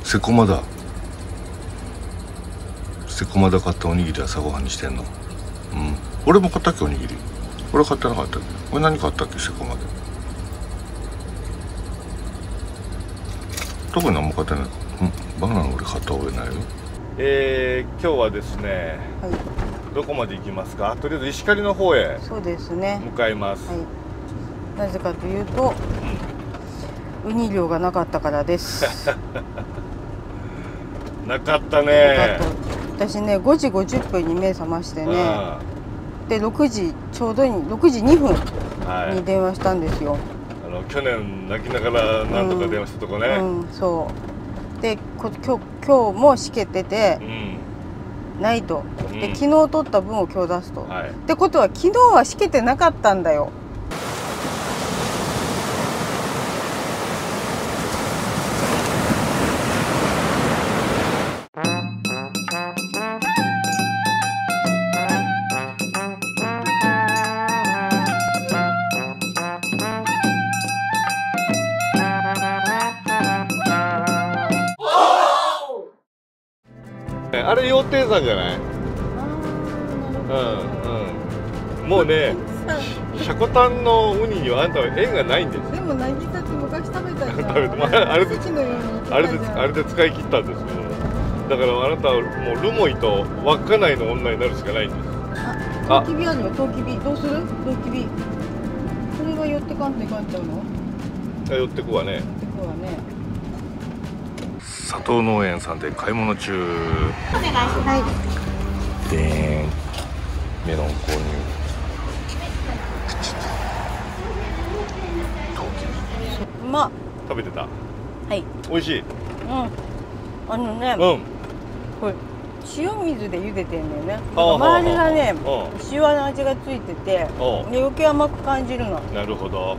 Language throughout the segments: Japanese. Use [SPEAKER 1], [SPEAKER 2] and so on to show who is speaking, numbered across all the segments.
[SPEAKER 1] セコマだ。セコマだ買ったおにぎり朝ごはんにしてんの。うん。俺も買ったっけおにぎり。俺買ってなかったっけ。俺何買ったっけセコマで。特に何も買ってない。うん。バナナ俺買った覚えないよ。今日はですね、
[SPEAKER 2] はい、
[SPEAKER 1] どこまで行きますか。とりあえず石狩の方へ
[SPEAKER 2] そうですね、
[SPEAKER 1] 向かいます。
[SPEAKER 2] はい、なぜかというと、ウニ漁がなかったからです
[SPEAKER 1] なかったね。
[SPEAKER 2] 私ね5時50分に目覚ましてね、で6時ちょうどに6時2分に電話したんですよ、
[SPEAKER 1] はい、去年泣きながらなんとか電話したとこね、
[SPEAKER 2] そうで今日もしけてて、ないと。で昨日取った分を今日出すと、ってことは昨日はしけてなかったんだよ。
[SPEAKER 1] あれ羊蹄山じゃない？もうね、シャコタンのウニにはあんたは縁がないんです。
[SPEAKER 2] でも渚って昔食べたじゃん。
[SPEAKER 1] 食べて、あれで使い切ったんですよ。だからあなたはもうルモイと稚内の女になるしかないんです。
[SPEAKER 2] トウキビあるよ、トウキビ。どうする？トウキビ。それは寄ってかんといかんちゃうの？
[SPEAKER 1] 寄ってくわね。
[SPEAKER 2] 寄ってくわね。
[SPEAKER 1] 佐藤農園さんで買い物中。
[SPEAKER 2] お願いします。
[SPEAKER 1] でーん、メロン購入。
[SPEAKER 2] うまっ。
[SPEAKER 1] 食べてた？
[SPEAKER 2] はい。
[SPEAKER 1] 美味しい。
[SPEAKER 2] あのね、これ塩水で茹でてんだよね。周りがね、塩の味がついてて、で余計甘く感じるの。
[SPEAKER 1] なるほど。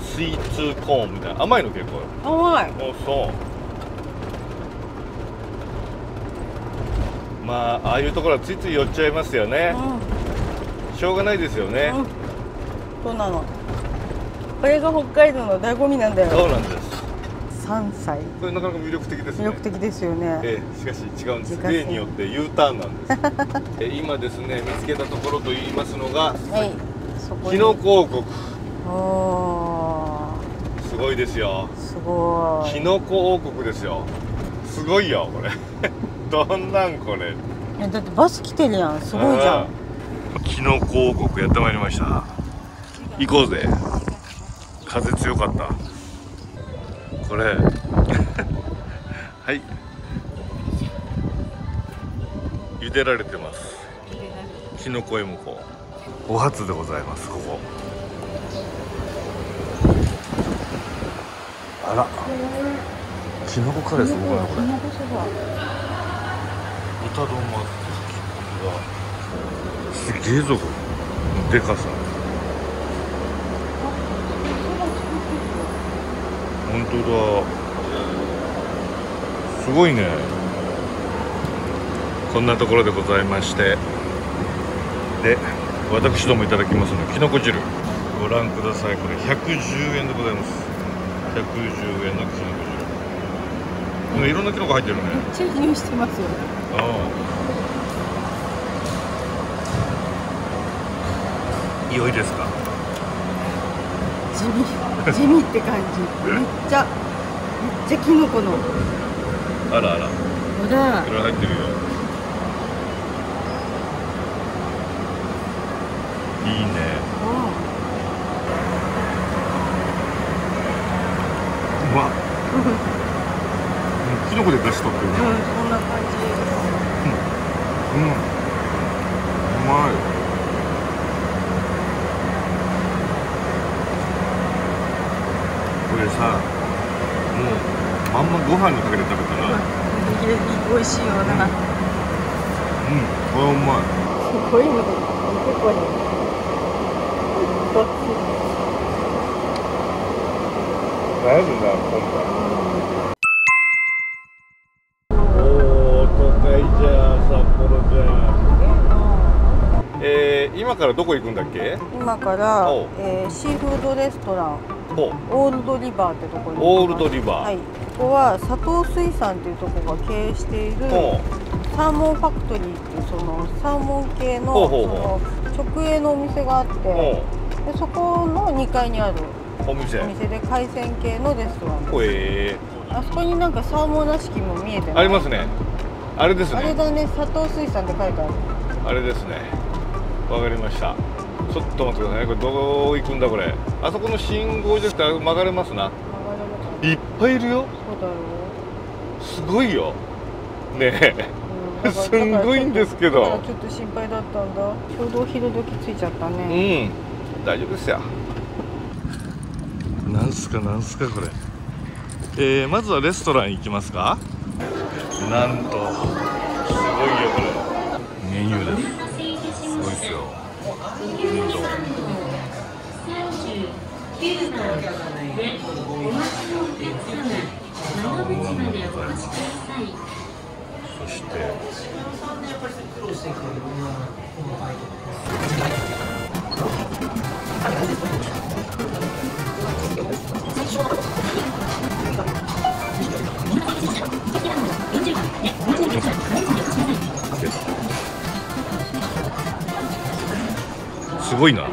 [SPEAKER 1] スイーツコーンみたいな甘いの結構。
[SPEAKER 2] 甘い。
[SPEAKER 1] そう。まあああいうところはついつい寄っちゃいますよね。しょうがないですよね。
[SPEAKER 2] そうなの。これが北海道の醍醐味なんだよ。
[SPEAKER 1] そうなんです。
[SPEAKER 2] 3歳。
[SPEAKER 1] これなかなか魅力的ですね。
[SPEAKER 2] 魅力的ですよね。
[SPEAKER 1] しかし違うんです。例によって U ターンなんです。今ですね、見つけたところと言いますのが、キノコ王国。すごいですよ。
[SPEAKER 2] すごい。
[SPEAKER 1] キノコ王国ですよ。すごいよこれ。どんなんこれ。
[SPEAKER 2] だってバス来てるやん。すごいじゃん。
[SPEAKER 1] キノコ王国やってまいりました。行こうぜ。風強かった。これはい、茹でられてます。キノコエモコお初でございます。ここあら、キノコカレーすごくないこれ。豚丼もあって、すげえぞこれ。でかさ。本当だ。すごいね。こんなところでございまして、で私どもいただきますのきのこ汁ご覧ください。これ110円でございます。110円のきのこ汁。いろんなきのこ入ってるね。
[SPEAKER 2] めっちゃ匂いしてますよ。
[SPEAKER 1] 良いですか。
[SPEAKER 2] 地味って感じ。めっちゃキノコの。
[SPEAKER 1] あらあら。
[SPEAKER 2] ほら。
[SPEAKER 1] いろいろ入ってるよ。いいね。うまっ。キノコで出しとってるね。
[SPEAKER 2] そんな感じ。
[SPEAKER 1] うまい。これさ、もうまんまご飯にかけて食べたら
[SPEAKER 2] 美味しいよな。
[SPEAKER 1] これうまい。
[SPEAKER 2] すごいの結構ね。
[SPEAKER 1] 悩むな今回。おお、都会じゃ札幌じゃ。今からどこ行くんだっけ？
[SPEAKER 2] 今からシーフードレストラン。オールドリバーってところに。
[SPEAKER 1] オールドリバー。
[SPEAKER 2] はい。ここは佐藤水産っていうところが経営しているサーモンファクトリーっていうそのサーモン系のその直営のお店があって、でそこの2階にあるお店で海鮮系のレストラン。あそこになんかサーモンらしきも見えてない？
[SPEAKER 1] ありますね。あれですね。
[SPEAKER 2] あれだね、佐藤水産って書いてある。
[SPEAKER 1] あれですね。わかりました。ちょっと待ってください。これどう行くんだこれ。あそこの信号じゃなくて曲がれますな。いっぱいいるよ。
[SPEAKER 2] そうだよ。
[SPEAKER 1] すごいよ。ねえ。すんごいんですけど。
[SPEAKER 2] ちょっと心配だったんだ。ちょうどお昼時ついちゃったね。
[SPEAKER 1] うん。大丈夫ですよ。なんすかこれ。まずはレストラン行きますか。なんとすごいよこれ。メニューです。すごいですよ。そしてすごいな。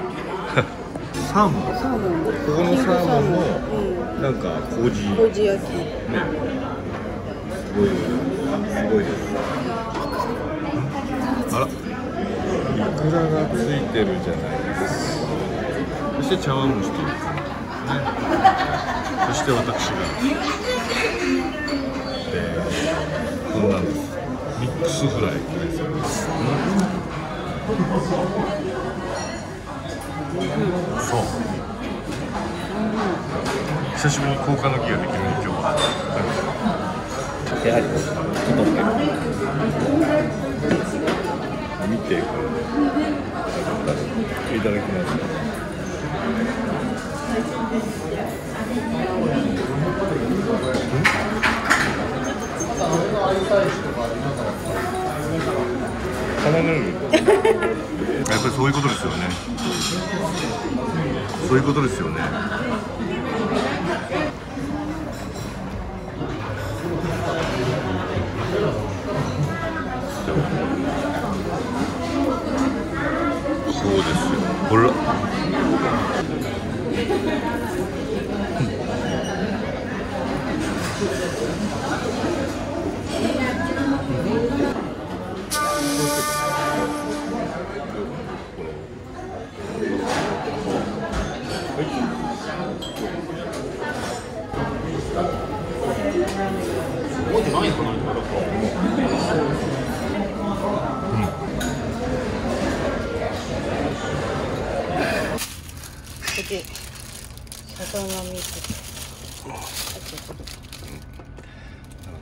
[SPEAKER 1] サーモン。ここのサーモンもなんか麹焼き。ね。すごいです。あら、イクラがついてるじゃないですか。そして茶碗蒸しというね。そして私がこんなんです。ミックスフライですよ。そう。久しぶりに交換の儀ができるね今日は。やはりちょっと見てこれいただきます。玉ねぎ。やっぱりそういうことですよね。そういうことですよね。そうですよ。ほら。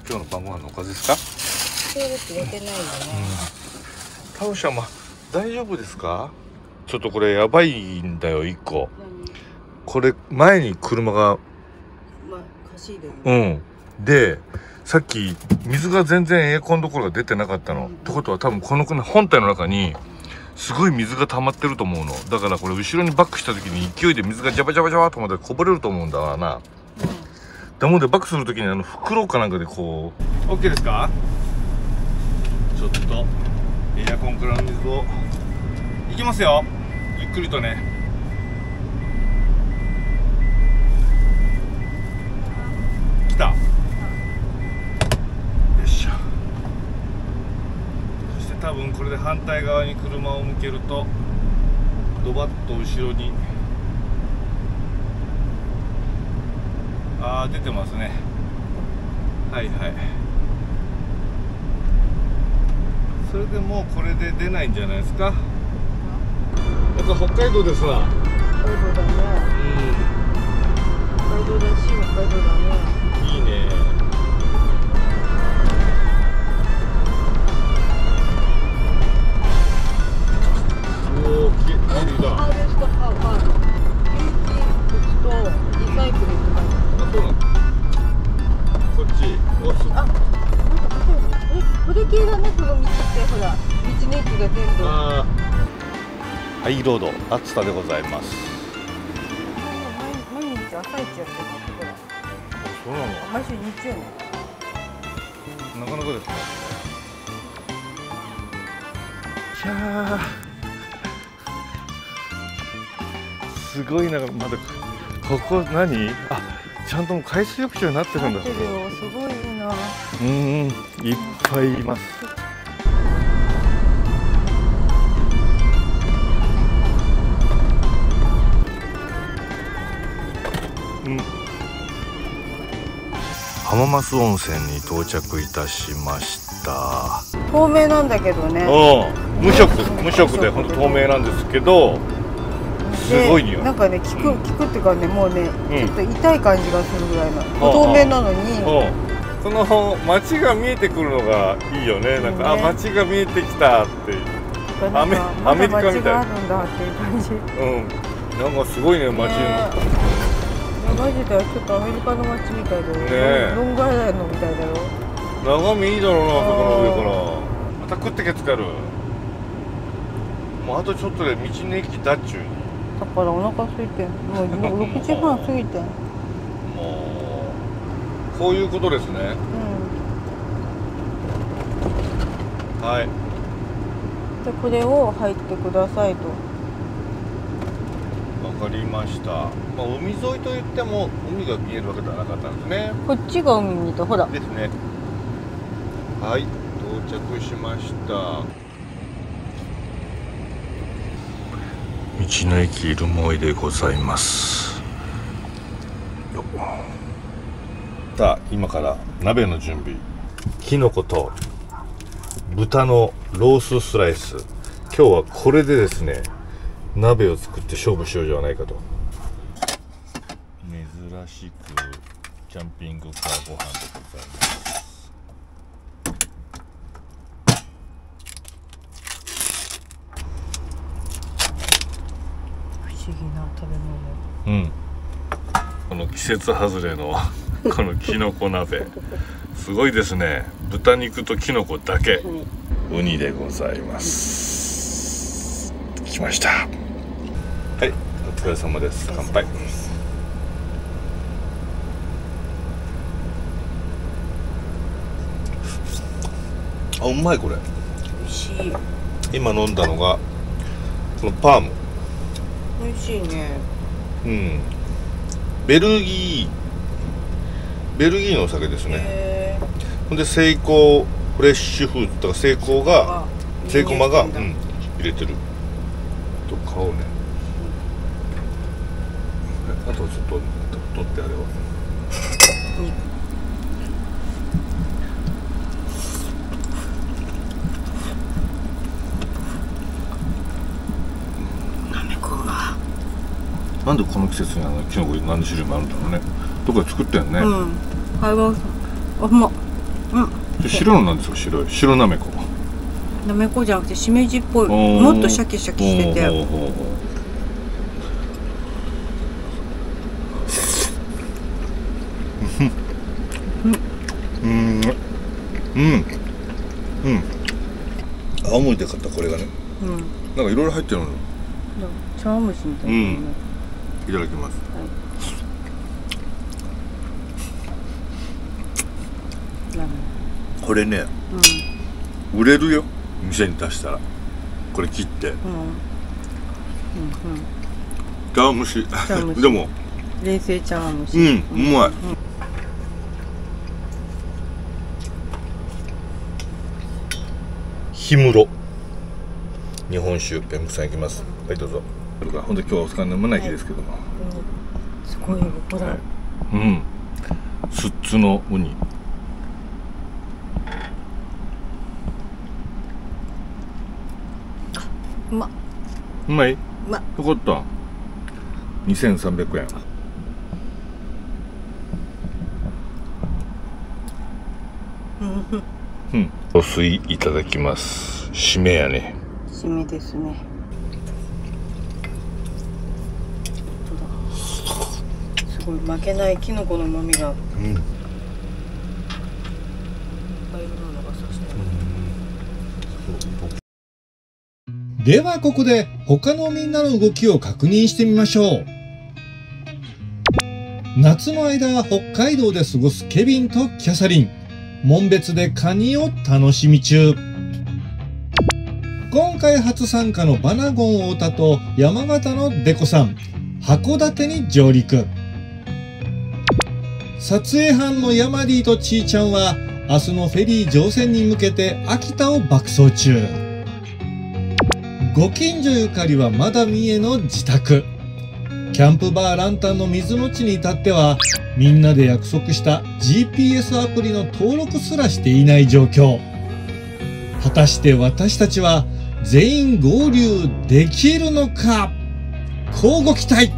[SPEAKER 1] 今日の晩ご飯のおかずですか？
[SPEAKER 2] そうです焼けないよね。
[SPEAKER 1] タオシャマ大丈夫ですか？ちょっとこれやばいんだよ1個。これ前に車が
[SPEAKER 2] 走る。
[SPEAKER 1] でさっき水が全然エアコンどころが出てなかったの。ってことは多分この本体の中にすごい水が溜まってると思うの。だからこれ後ろにバックした時に勢いで水がジャバジャバジャバとまでこぼれると思うんだわな。だもんでバックする時に袋かなんかでこう OK ですか？ちょっとエアコンからの水をいきますよ。ゆっくりとね。来た。よいしょ。そして多分これで反対側に車を向けるとドバッと後ろに出てますね。はいはい。それでもうこれで出ないんじゃないですか。やっぱ北海道ですわ。
[SPEAKER 2] 北海道だね。北海道らしい北海道だね。
[SPEAKER 1] いいね。おお、きれいだ。ハーベストハーバー。とリサイクルって書いてある。そうなの。こっち。なんか
[SPEAKER 2] これ系だね、この道ってほら道の駅が全部。
[SPEAKER 1] ハイロード厚田でございます。
[SPEAKER 2] 毎日朝一やってるのってほら。
[SPEAKER 1] そうなの。
[SPEAKER 2] 毎週日曜ね。
[SPEAKER 1] なかなかですね。いやー、すごいな。まだここ何？あ、ちゃんともう海水浴場になってるんだ。
[SPEAKER 2] なってるよ。すごいな。
[SPEAKER 1] いっぱいいます。浜松温泉に到着いたしました。
[SPEAKER 2] 透明なんだけどね。
[SPEAKER 1] 無色で本当透明なんですけど、すごい匂い。
[SPEAKER 2] なんかね、効くっていうかね、もうね、ちょっと痛い感じがするぐらいな。透明なのに。
[SPEAKER 1] その街が見えてくるのがいいよね。なんか、あ、街が見えてきたっていう。アメリカみたいな。
[SPEAKER 2] あるんだっていう感じ。
[SPEAKER 1] なんかすごいね、街の。
[SPEAKER 2] マジでちょっとアメリカの街みたいだよね。ロングアイランドみたいだよ。
[SPEAKER 1] 眺めいいだろうな、そこの上から。また食ってけつかる。もうあとちょっとで道の駅だっちゅう。
[SPEAKER 2] だからお腹空いてん。もう6時半過ぎてん。
[SPEAKER 1] もうこういうことですね。はい。
[SPEAKER 2] でこれを入ってくださいと。
[SPEAKER 1] わかりました。まあ海沿いといっても海が見えるわけではなかったんですね。
[SPEAKER 2] こっちが海にいた、ほら。
[SPEAKER 1] ですね。はい、到着しました。道の駅いるもいでございます。さあ、今から鍋の準備。きのこと豚のローススライス。今日はこれでですね、鍋を作って勝負しようじゃないかと。珍しくキャンピングカーご飯でございます。
[SPEAKER 2] 不思議な食べ
[SPEAKER 1] 物。この季節外れのこのきのこ鍋、すごいですね。豚肉ときのこだけ。ウニでございます。来ました。はい、お疲れ様です。乾杯。あ、うまいこれ。
[SPEAKER 2] 美味しい。
[SPEAKER 1] 今飲んだのがこのパーム。
[SPEAKER 2] 美味しいね。
[SPEAKER 1] ベルギーのお酒ですね。ほんでセイコーフレッシュフードとかセイコーマが、入れてると顔ね。あとちょっと取ってあれば。なんでこの季節にキノコ何種類もあるんだろうね。どこかで作ったよね。
[SPEAKER 2] 買います。あ、うまっ。
[SPEAKER 1] 白のなんですか？白なめこ。
[SPEAKER 2] なめこじゃなくてしめじっぽい。もっとシャキシャキしてて。青森で買ったこれがね。なんかいろいろ入ってるの。茶碗蒸しみたいな。
[SPEAKER 1] いただきます。これね、売れるよ。店に出したらこれ切って茶碗蒸しでも
[SPEAKER 2] 冷製茶碗蒸し。
[SPEAKER 1] うまい。氷室日本酒ペンクさんいきます。はい、どうぞ。本当今日はお使い飲まない日ですけども、
[SPEAKER 2] すごいよこれ。
[SPEAKER 1] スッツのウニ。
[SPEAKER 2] うま
[SPEAKER 1] い。
[SPEAKER 2] うま
[SPEAKER 1] よかった。2300円。お水いただきます。締めやね。
[SPEAKER 2] 締めですね。すごい負けないキノコの旨味が。
[SPEAKER 3] ではここで他のみんなの動きを確認してみましょう。夏の間は北海道で過ごすケビンとキャサリン、紋別でカニを楽しみ中。今回初参加のバナゴン太田と山形のデコさん、函館に上陸。撮影班のヤマディとチーちゃんは明日のフェリー乗船に向けて秋田を爆走中。ご近所ゆかりはまだ見えの自宅。キャンプバーランタンの水の地に至ってはみんなで約束した GPS アプリの登録すらしていない状況。果たして私たちは全員合流できるのか。乞うご期待。